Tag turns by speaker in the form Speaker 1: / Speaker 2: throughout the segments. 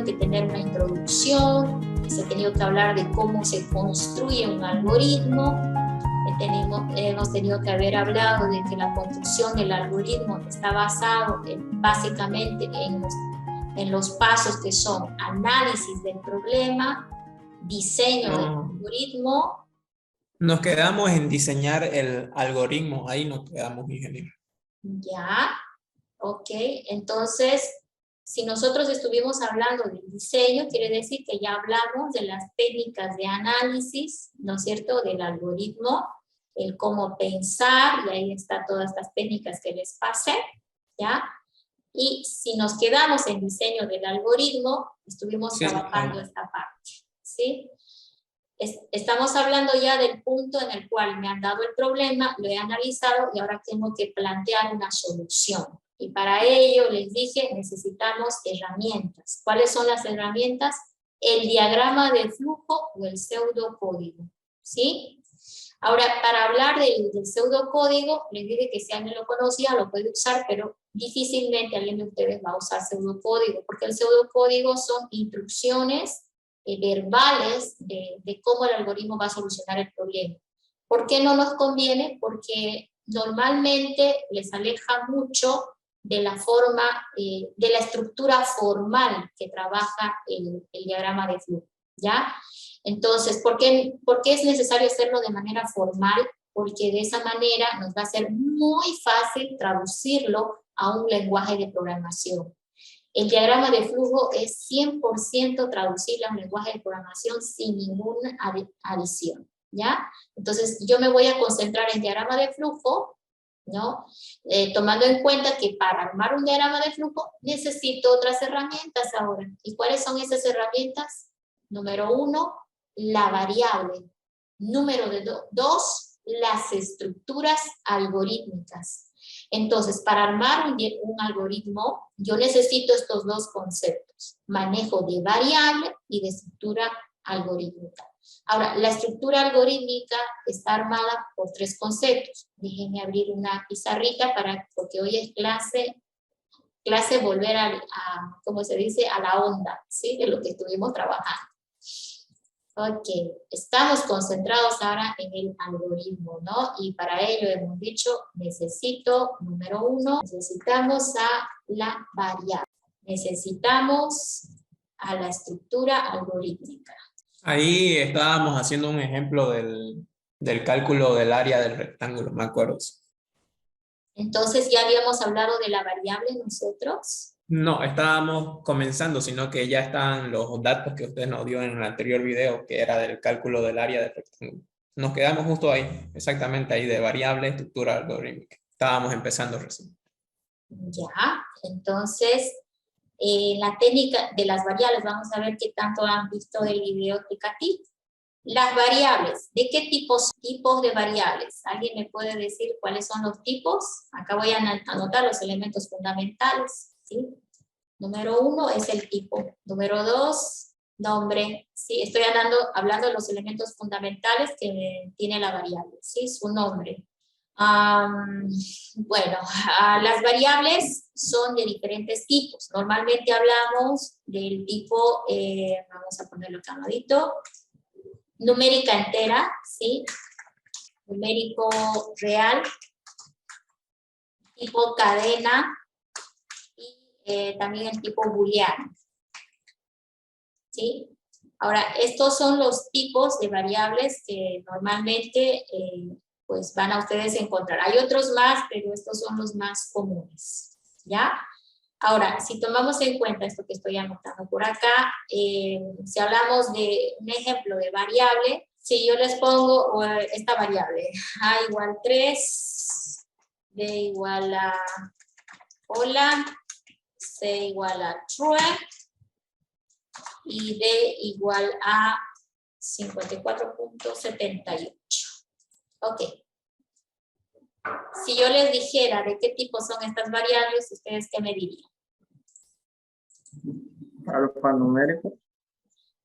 Speaker 1: tenido que tener una introducción, se ha tenido que hablar de cómo se construye un algoritmo, hemos tenido que haber hablado de que la construcción del algoritmo está basado básicamente en los pasos que son análisis del problema, diseño del algoritmo.
Speaker 2: Nos quedamos en diseñar el algoritmo, ahí nos quedamos, ingeniero.
Speaker 1: Ya, ok, entonces, si nosotros estuvimos hablando del diseño, quiere decir que ya hablamos de las técnicas de análisis, ¿no es cierto?, del algoritmo, el cómo pensar, y ahí están todas estas técnicas que les pasé, ¿ya? Y si nos quedamos en diseño del algoritmo, estuvimos trabajando esta parte, ¿sí? Estamos hablando ya del punto en el cual me han dado el problema, lo he analizado y ahora tengo que plantear una solución. Y para ello, les dije, necesitamos herramientas. ¿Cuáles son las herramientas? El diagrama de flujo o el pseudocódigo, ¿sí? Ahora, para hablar del pseudocódigo, les dije que si alguien lo conocía, lo puede usar, pero difícilmente alguien de ustedes va a usar pseudocódigo, porque el pseudocódigo son instrucciones verbales de cómo el algoritmo va a solucionar el problema. ¿Por qué no nos conviene? Porque normalmente les aleja mucho de la forma, de la estructura formal que trabaja el diagrama de flujo, ¿ya? Entonces, ¿por qué es necesario hacerlo de manera formal? Porque de esa manera nos va a ser muy fácil traducirlo a un lenguaje de programación. El diagrama de flujo es 100% traducible a un lenguaje de programación sin ninguna adición, ¿ya? Entonces, yo me voy a concentrar en diagrama de flujo, ¿no? Tomando en cuenta que para armar un diagrama de flujo necesito otras herramientas ahora. ¿Y cuáles son esas herramientas? Número 1, la variable. Número 2, las estructuras algorítmicas. Entonces, para armar un algoritmo, yo necesito estos dos conceptos, manejo de variable y de estructura algorítmica. Ahora, la estructura algorítmica está armada por 3 conceptos. Déjenme abrir una pizarrita porque hoy es clase volver como se dice, a la onda, ¿sí? De lo que estuvimos trabajando. Ok, estamos concentrados ahora en el algoritmo, ¿no? Y para ello hemos dicho, número 1, necesitamos a la variable. Necesitamos a la estructura algorítmica.
Speaker 2: Ahí estábamos haciendo un ejemplo del cálculo del área del rectángulo, me acuerdo.
Speaker 1: Entonces, ¿ya habíamos hablado de la variable nosotros?
Speaker 2: No, estábamos comenzando, sino que ya están los datos que usted nos dio en el anterior video, que era del cálculo del área del rectángulo. Nos quedamos justo ahí, exactamente ahí, de variable, estructura algorítmica. Estábamos empezando recién.
Speaker 1: Ya, entonces, la técnica de las variables, vamos a ver qué tanto han visto del video explicativo. Las variables, ¿de qué tipos de variables? ¿Alguien me puede decir cuáles son los tipos? Acá voy a anotar los elementos fundamentales, ¿sí? Número 1 es el tipo. Número 2, nombre, ¿sí? Estoy hablando de los elementos fundamentales que tiene la variable, ¿sí? Su nombre. Bueno, las variables son de diferentes tipos. Normalmente hablamos del tipo, vamos a ponerlo acá amadito, numérica entera, ¿sí? Numérico real, tipo cadena y también el tipo booleano, ¿sí? Ahora, estos son los tipos de variables que normalmente pues van a ustedes encontrar. Hay otros más, pero estos son los más comunes, ¿ya? Ahora, si tomamos en cuenta esto que estoy anotando por acá, si hablamos de un ejemplo de variable, si yo les pongo esta variable, a igual 3, b igual a hola, c igual a true, y d igual a 54.78. Ok. Si yo les dijera de qué tipo son estas variables, ¿ustedes qué me dirían?
Speaker 3: Alfanumérico.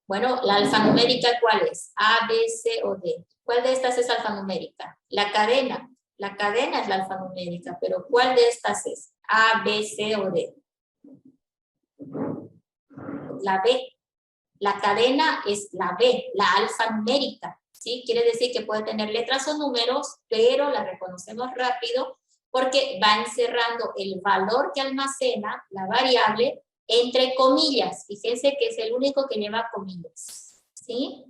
Speaker 1: Bueno, la alfanumérica, ¿cuál es? A, B, C o D. ¿Cuál de estas es alfanumérica? La cadena. La cadena es la alfanumérica, pero ¿cuál de estas es? A, B, C o D. la B. La cadena es la B, la alfanumérica, ¿sí? Quiere decir que puede tener letras o números, pero la reconocemos rápido porque va encerrando el valor que almacena la variable entre comillas. Fíjense que es el único que lleva comillas, ¿sí?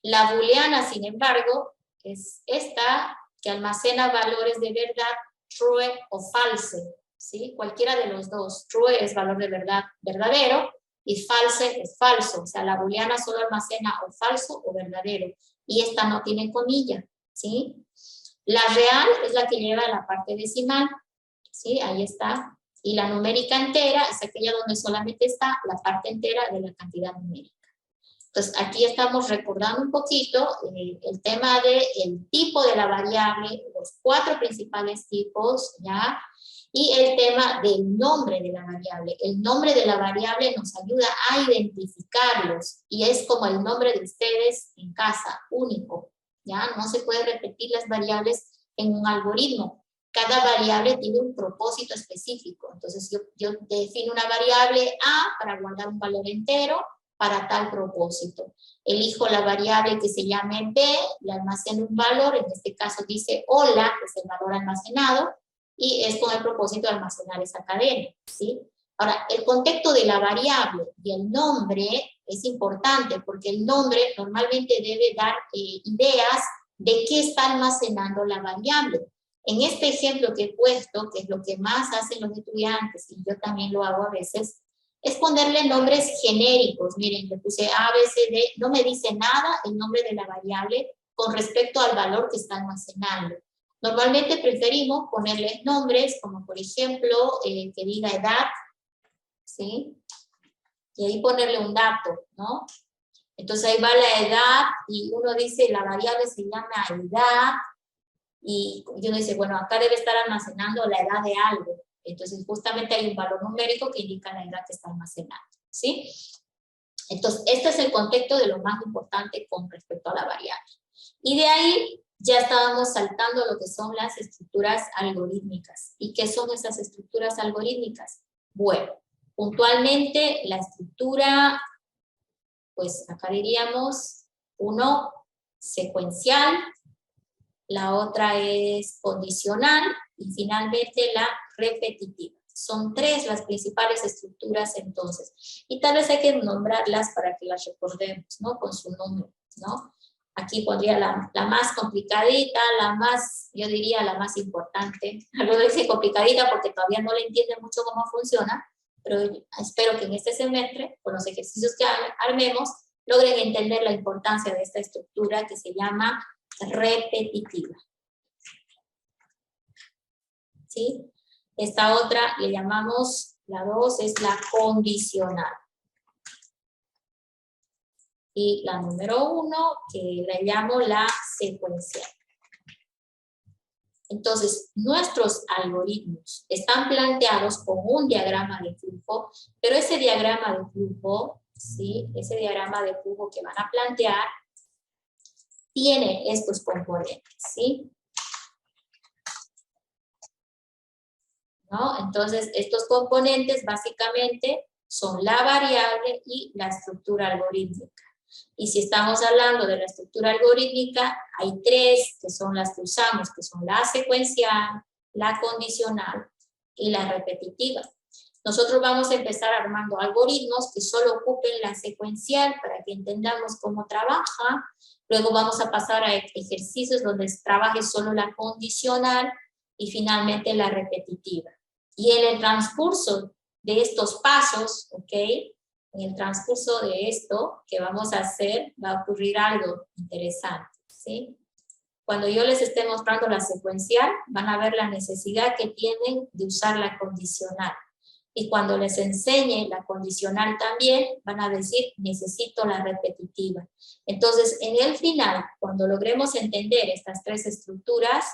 Speaker 1: La booleana, sin embargo, es esta que almacena valores de verdad, true o false, ¿sí? Cualquiera de los dos. True es valor de verdad verdadero y false es falso. O sea, la booleana solo almacena o falso o verdadero. Y esta no tiene comilla, ¿sí? La real es la que lleva la parte decimal, ¿sí? Ahí está. Y la numérica entera es aquella donde solamente está la parte entera de la cantidad numérica. Entonces, aquí estamos recordando un poquito el tema del tipo de la variable, los 4 principales tipos, ¿ya? Y el tema del nombre de la variable. El nombre de la variable nos ayuda a identificarlos y es como el nombre de ustedes en casa, único, ¿ya? No se puede repetir las variables en un algoritmo. Cada variable tiene un propósito específico. Entonces, yo defino una variable A para guardar un valor entero para tal propósito. Elijo la variable que se llame B, le almaceno un valor, en este caso dice hola, que es el valor almacenado, y es con el propósito de almacenar esa cadena, ¿sí? Ahora, el contexto de la variable y el nombre es importante porque el nombre normalmente debe dar ideas de qué está almacenando la variable. En este ejemplo que he puesto, que es lo que más hacen los estudiantes, y yo también lo hago a veces, es ponerle nombres genéricos. Miren, le puse A, B, C, D, no me dice nada el nombre de la variable con respecto al valor que está almacenando. Normalmente preferimos ponerles nombres como por ejemplo que diga edad, ¿sí? Y ahí ponerle un dato, ¿no? Entonces ahí va la edad y uno dice la variable se llama edad y uno dice, bueno, acá debe estar almacenando la edad de algo. Entonces justamente hay un valor numérico que indica la edad que está almacenando, ¿sí? Entonces este es el contexto de lo más importante con respecto a la variable. Y de ahí ya estábamos saltando lo que son las estructuras algorítmicas. ¿Y qué son esas estructuras algorítmicas? Bueno, puntualmente la estructura, pues acá diríamos, uno, secuencial, la otra es condicional y finalmente la repetitiva. Son 3 las principales estructuras entonces. Y tal vez hay que nombrarlas para que las recordemos, ¿no? Con su nombre, ¿no? Aquí pondría la más complicadita, la más, yo diría la más importante. Algo dice complicadita porque todavía no le entienden mucho cómo funciona, pero espero que en este semestre, con los ejercicios que armemos, logren entender la importancia de esta estructura que se llama repetitiva. ¿Sí? Esta otra le llamamos, la 2 es la condicional. Y la número 1, que la llamo la secuencial. Entonces, nuestros algoritmos están planteados con un diagrama de flujo, pero ese diagrama de flujo, ¿sí? Ese diagrama de flujo que van a plantear tiene estos componentes, ¿sí? ¿No? Entonces, estos componentes básicamente son la variable y la estructura algorítmica. Y si estamos hablando de la estructura algorítmica, hay 3 que son las que usamos, que son la secuencial, la condicional y la repetitiva. Nosotros vamos a empezar armando algoritmos que solo ocupen la secuencial para que entendamos cómo trabaja. Luego vamos a pasar a ejercicios donde trabaje solo la condicional y finalmente la repetitiva. Y en el transcurso de estos pasos, ¿ok? En el transcurso de esto que vamos a hacer, va a ocurrir algo interesante, ¿sí? Cuando yo les esté mostrando la secuencial, van a ver la necesidad que tienen de usar la condicional. Y cuando les enseñe la condicional también, van a decir, necesito la repetitiva. Entonces, en el final, cuando logremos entender estas 3 estructuras,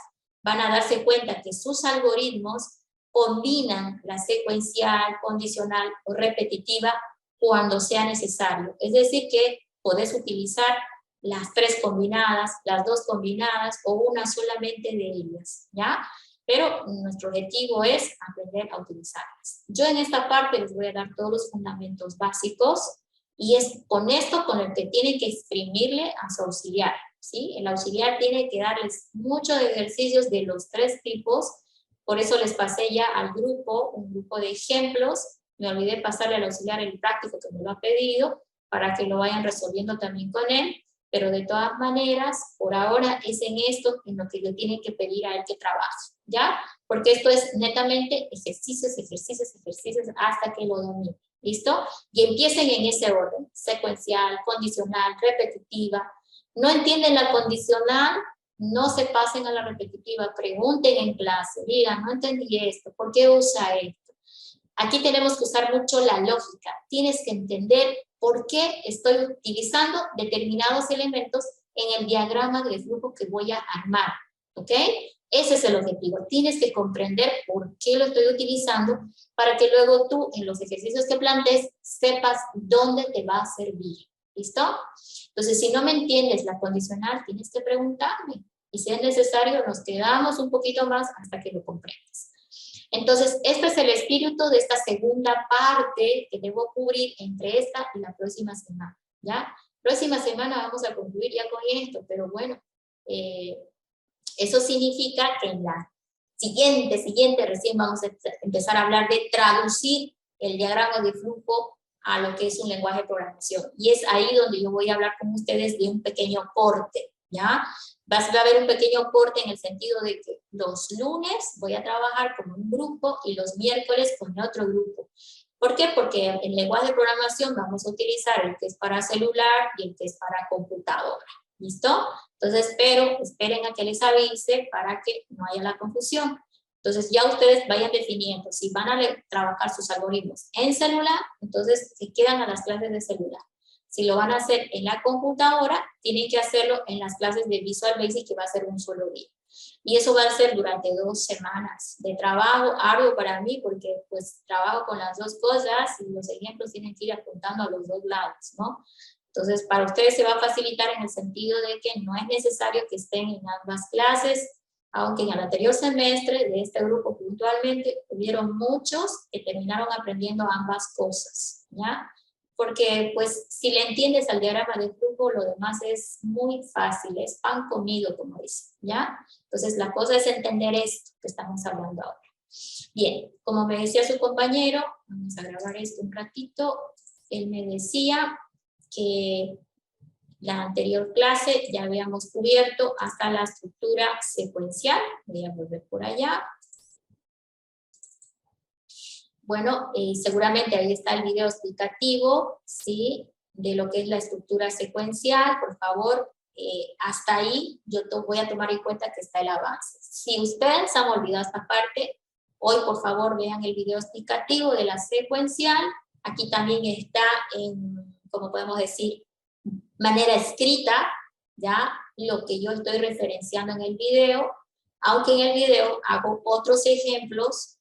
Speaker 1: van a darse cuenta que sus algoritmos combinan la secuencial, condicional o repetitiva cuando sea necesario. Es decir, que podés utilizar las 3 combinadas, las 2 combinadas o una solamente de ellas, ¿ya? pero nuestro objetivo es aprender a utilizarlas. Yo en esta parte les voy a dar todos los fundamentos básicos y es con esto con el que tienen que exprimirle a su auxiliar, ¿sí? El auxiliar tiene que darles muchos ejercicios de los 3 tipos, por eso les pasé ya al grupo, un grupo de ejemplos. Me olvidé pasarle al auxiliar el práctico que me lo ha pedido para que lo vayan resolviendo también con él, pero de todas maneras, por ahora es en esto en lo que le tienen que pedir a él que trabaje, ¿ya? Porque esto es netamente ejercicios, ejercicios, ejercicios hasta que lo domine, ¿listo? Y empiecen en ese orden, secuencial, condicional, repetitiva. No entienden la condicional, no se pasen a la repetitiva, pregunten en clase, digan, no entendí esto, ¿por qué usa esto? Aquí tenemos que usar mucho la lógica. Tienes que entender por qué estoy utilizando determinados elementos en el diagrama del flujo que voy a armar, ¿ok? Ese es el objetivo. Tienes que comprender por qué lo estoy utilizando para que luego tú, en los ejercicios que plantees, sepas dónde te va a servir, ¿listo? Entonces, si no me entiendes la condicional, tienes que preguntarme. Y si es necesario, nos quedamos un poquito más hasta que lo comprendas. Entonces, este es el espíritu de esta segunda parte que debo cubrir entre esta y la próxima semana, ¿ya? Próxima semana vamos a concluir ya con esto, pero bueno, eso significa que en la siguiente, recién vamos a empezar a hablar de traducir el diagrama de flujo a lo que es un lenguaje de programación. Y es ahí donde yo voy a hablar con ustedes de un pequeño corte, ¿ya? Va a haber un pequeño corte en el sentido de que los lunes voy a trabajar con un grupo y los miércoles con otro grupo. ¿Por qué? Porque en el lenguaje de programación vamos a utilizar el que es para celular y el que es para computadora. ¿Listo? Entonces, esperen a que les avise para que no haya la confusión. Entonces, ya ustedes vayan definiendo si van a trabajar sus algoritmos en celular, entonces se quedan a las clases de celular. Si lo van a hacer en la computadora, tienen que hacerlo en las clases de Visual Basic, que va a ser un solo día. Y eso va a ser durante 2 semanas de trabajo arduo para mí, porque pues trabajo con las dos cosas y los ejemplos tienen que ir apuntando a los dos lados, ¿no? Entonces, para ustedes se va a facilitar en el sentido de que no es necesario que estén en ambas clases, aunque en el anterior semestre de este grupo puntualmente hubieron muchos que terminaron aprendiendo ambas cosas, ¿ya? Porque pues si le entiendes al diagrama de flujo, lo demás es muy fácil, es pan comido, como dicen, ¿ya? Entonces la cosa es entender esto que estamos hablando ahora. Bien, como me decía su compañero, vamos a grabar esto un ratito, él me decía que la anterior clase ya habíamos cubierto hasta la estructura secuencial. Voy a volver por allá. Bueno, seguramente ahí está el video explicativo, ¿sí? De lo que es la estructura secuencial. Por favor, hasta ahí yo voy a tomar en cuenta que está el avance. Si ustedes han olvidado esta parte, hoy por favor vean el video explicativo de la secuencial. Aquí también está en, como podemos decir, manera escrita, ¿ya? Lo que yo estoy referenciando en el video, aunque en el video hago otros ejemplos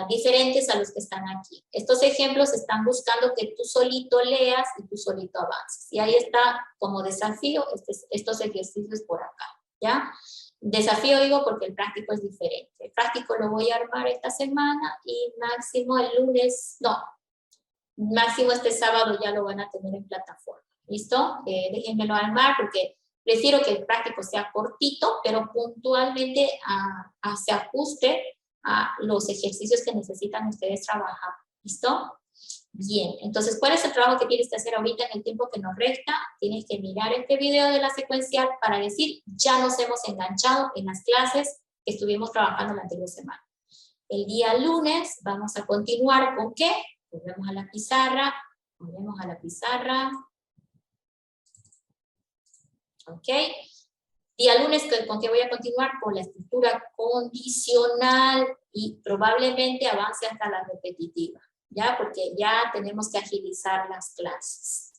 Speaker 1: diferentes a los que están aquí. Estos ejemplos están buscando que tú solito leas y tú solito avances. Y ahí está como desafío estos ejercicios por acá, ¿ya? Desafío digo porque el práctico es diferente. El práctico lo voy a armar esta semana y máximo el lunes, no, máximo este sábado ya lo van a tener en plataforma. ¿Listo? Déjenmelo armar porque prefiero que el práctico sea cortito, pero puntualmente se ajuste a los ejercicios que necesitan ustedes trabajar. ¿Listo? Bien, entonces, ¿cuál es el trabajo que tienes que hacer ahorita en el tiempo que nos resta? Tienes que mirar este video de la secuencial para decir, ya nos hemos enganchado en las clases que estuvimos trabajando la anterior semana. El día lunes vamos a continuar con ¿qué? Volvemos a la pizarra, ¿ok? Día lunes, ¿con qué voy a continuar? Con la estructura condicional y probablemente avance hasta la repetitiva, ¿ya? Porque ya tenemos que agilizar las clases.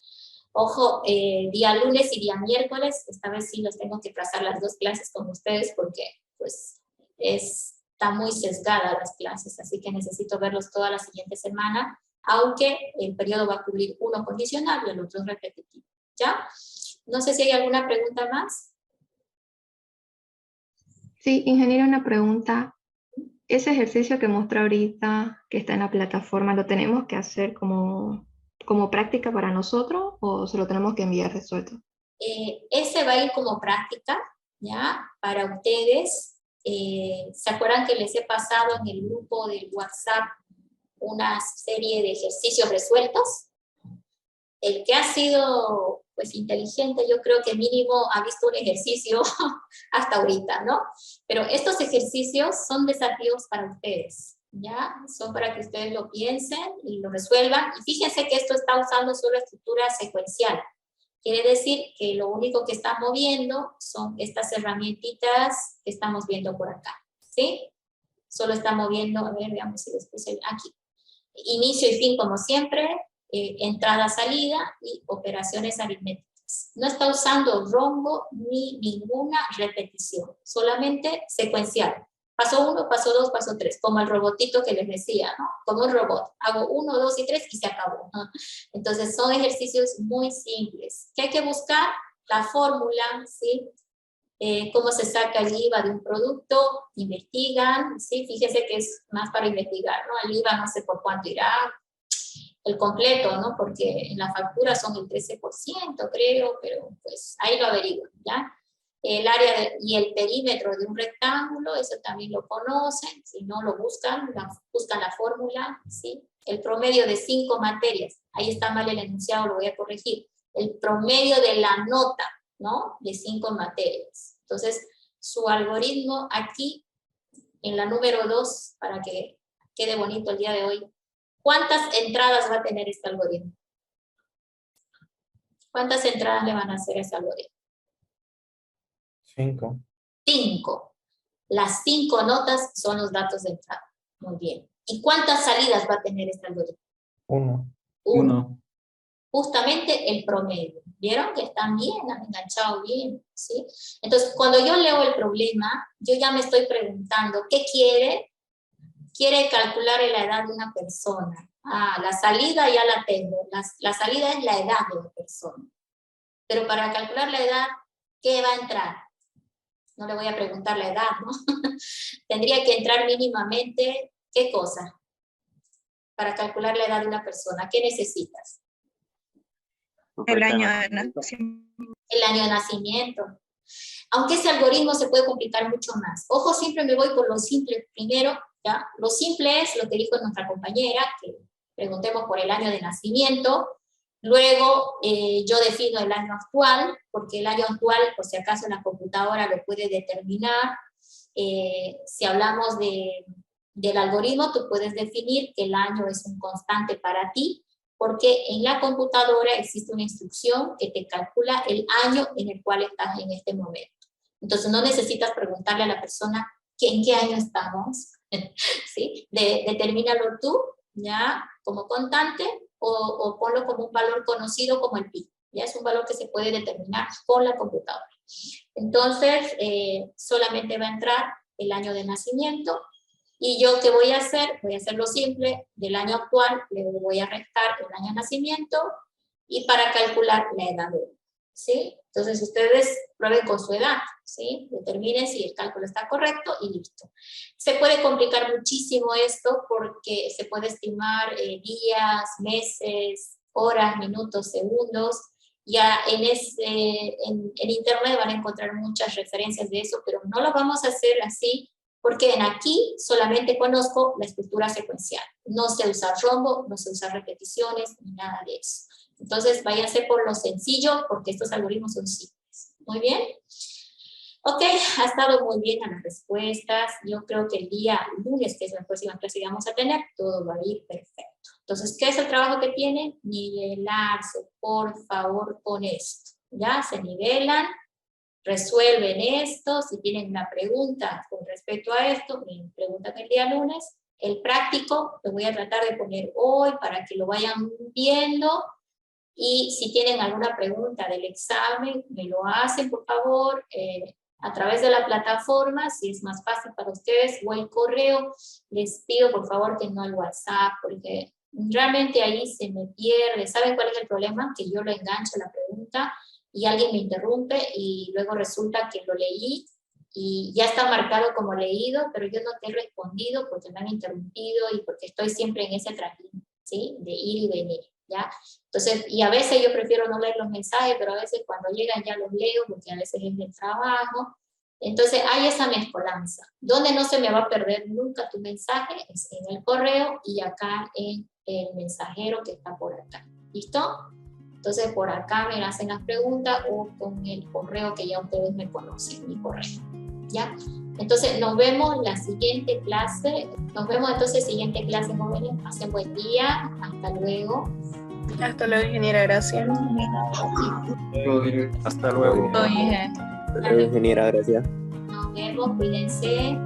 Speaker 1: Ojo, día lunes y día miércoles, esta vez sí los tengo que trazar las 2 clases con ustedes porque pues está muy sesgada las clases, así que necesito verlos toda la siguiente semana, aunque el periodo va a cubrir uno condicional y el otro repetitivo, ¿ya? No sé si hay alguna pregunta más.
Speaker 4: Sí, ingeniero, una pregunta. Ese ejercicio que mostró ahorita, que está en la plataforma, ¿lo tenemos que hacer como práctica para nosotros o se lo tenemos que enviar resuelto?
Speaker 1: Ese va a ir como práctica, ¿ya? Para ustedes. ¿Se acuerdan que les he pasado en el grupo de WhatsApp una serie de ejercicios resueltos? El que ha sido pues inteligente, yo creo que mínimo ha visto un ejercicio hasta ahorita, ¿no? Pero estos ejercicios son desafíos para ustedes, ¿ya? Son para que ustedes lo piensen y lo resuelvan. Y fíjense que esto está usando solo estructura secuencial. Quiere decir que lo único que está moviendo son estas herramientitas que estamos viendo por acá, ¿sí? Solo está moviendo, a ver, veamos si les puse aquí. Inicio y fin como siempre, entrada, salida y operaciones aritméticas. No está usando rombo ni ninguna repetición, solamente secuencial. Paso 1, paso 2, paso 3, como el robotito que les decía, ¿no? Como un robot. Hago 1, 2 y 3 y se acabó, ¿no? Entonces son ejercicios muy simples. ¿Qué hay que buscar? La fórmula, ¿sí? Cómo se saca el IVA de un producto, investigan, ¿sí? Fíjese que es más para investigar, ¿no? El IVA no sé por cuánto irá, el completo, ¿no? Porque en la factura son el 13%, creo, pero pues ahí lo averiguan, ¿ya? El área y el perímetro de un rectángulo, eso también lo conocen, si no lo buscan, buscan la fórmula, ¿sí? El promedio de 5 materias, ahí está mal el enunciado, lo voy a corregir. El promedio de la nota, ¿no? De 5 materias. Entonces, su algoritmo aquí, en la número 2, para que quede bonito el día de hoy, ¿cuántas entradas va a tener este algoritmo? ¿Cuántas entradas le van a hacer a ese algoritmo?
Speaker 3: 5.
Speaker 1: 5. Las 5 notas son los datos de entrada. Muy bien. ¿Y cuántas salidas va a tener este algoritmo?
Speaker 3: 1.
Speaker 1: 1. Justamente el promedio. ¿Vieron que están bien, han enganchado bien? ¿Sí? Entonces, cuando yo leo el problema, yo ya me estoy preguntando, ¿qué quiere? Quiere calcular la edad de una persona. Ah, la salida ya la tengo. La salida es la edad de la persona. Pero para calcular la edad, ¿qué va a entrar? No le voy a preguntar la edad, ¿no? Tendría que entrar mínimamente, ¿qué cosa? Para calcular la edad de una persona, ¿qué necesitas?
Speaker 5: El año de nacimiento.
Speaker 1: El año de nacimiento. Aunque ese algoritmo se puede complicar mucho más. Ojo, siempre me voy por lo simple primero, ¿ya? Lo simple es lo que dijo nuestra compañera, que preguntemos por el año de nacimiento. Luego yo defino el año actual, porque el año actual, por si acaso la computadora lo puede determinar. Si hablamos del algoritmo, tú puedes definir que el año es un constante para ti, porque en la computadora existe una instrucción que te calcula el año en el cual estás en este momento. Entonces no necesitas preguntarle a la persona en qué año estamos, ¿sí? Determínalo tú, ¿ya? Como constante, o ponlo como un valor conocido como el pi. Ya es un valor que se puede determinar con la computadora. Entonces, solamente va a entrar el año de nacimiento. ¿Y yo qué voy a hacer? Voy a hacer lo simple, del año actual le voy a restar el año de nacimiento y para calcular la edad de uno, ¿sí? Entonces ustedes prueben con su edad, ¿sí? Determinen si el cálculo está correcto y listo. Se puede complicar muchísimo esto porque se puede estimar días, meses, horas, minutos, segundos. Ya en internet van a encontrar muchas referencias de eso, pero no lo vamos a hacer así porque aquí solamente conozco la estructura secuencial. No sé usar rombo, no sé usar repeticiones, ni nada de eso. Entonces, váyanse por lo sencillo, porque estos algoritmos son simples. ¿Muy bien? Ok, ha estado muy bien a las respuestas. Yo creo que el día lunes, que es la próxima clase que vamos a tener, todo va a ir perfecto. Entonces, ¿qué es el trabajo que tienen? Nivelarse, por favor, con esto. ¿Ya? Se nivelan. Resuelven esto, si tienen una pregunta con respecto a esto, me preguntan el día lunes. El práctico lo voy a tratar de poner hoy para que lo vayan viendo, y si tienen alguna pregunta del examen, me lo hacen por favor, a través de la plataforma, si es más fácil para ustedes, o el correo. Les pido por favor que no el WhatsApp, porque realmente ahí se me pierde. ¿Saben cuál es el problema? Que yo lo engancho la pregunta, y alguien me interrumpe y luego resulta que lo leí y ya está marcado como leído, pero yo no te he respondido porque me han interrumpido y porque estoy siempre en ese trajín, ¿sí? De ir y venir, ¿ya? Entonces, y a veces yo prefiero no leer los mensajes, pero a veces cuando llegan ya los leo porque a veces es de trabajo. Entonces hay esa mezcolanza. Donde no se me va a perder nunca tu mensaje es en el correo y acá en el mensajero que está por acá. ¿Listo? Entonces por acá me hacen las preguntas o con el correo que ya ustedes me conocen, mi correo. ¿Ya? Entonces nos vemos la siguiente clase. Nos vemos entonces siguiente clase, jóvenes. Pasen buen día. Hasta luego.
Speaker 5: Hasta luego, ingeniera, gracias.
Speaker 3: Hasta luego.
Speaker 5: Oye.
Speaker 6: Ingeniera, gracias.
Speaker 1: Nos vemos. Cuídense.